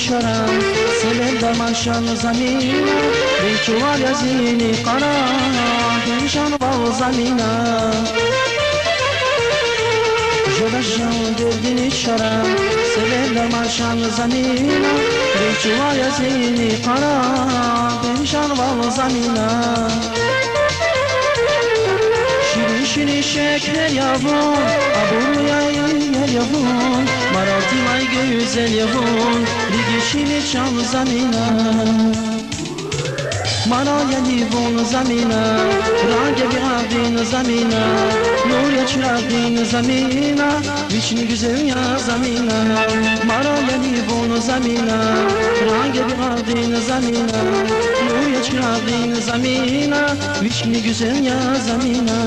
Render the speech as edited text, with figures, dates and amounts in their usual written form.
شرم سبب دمشان زمین بیچوال یزینی قرا پنشان و زمینه جدشان دردین شرم سبب دمشان زمین بیچوال یزینی قرا پنشان و زمینه شیرین شیرین şeker yavrum Aburuyayı yavrum Maratimay güzel yavrum Ligişini çam zamina Maraya livun zamina Range biradin zamina Nur yaçradin zamina Vişni güzel ya zamina Maraya livun zamina Range biradin zamina Nur yaçradin zamina Vişni güzel ya zamina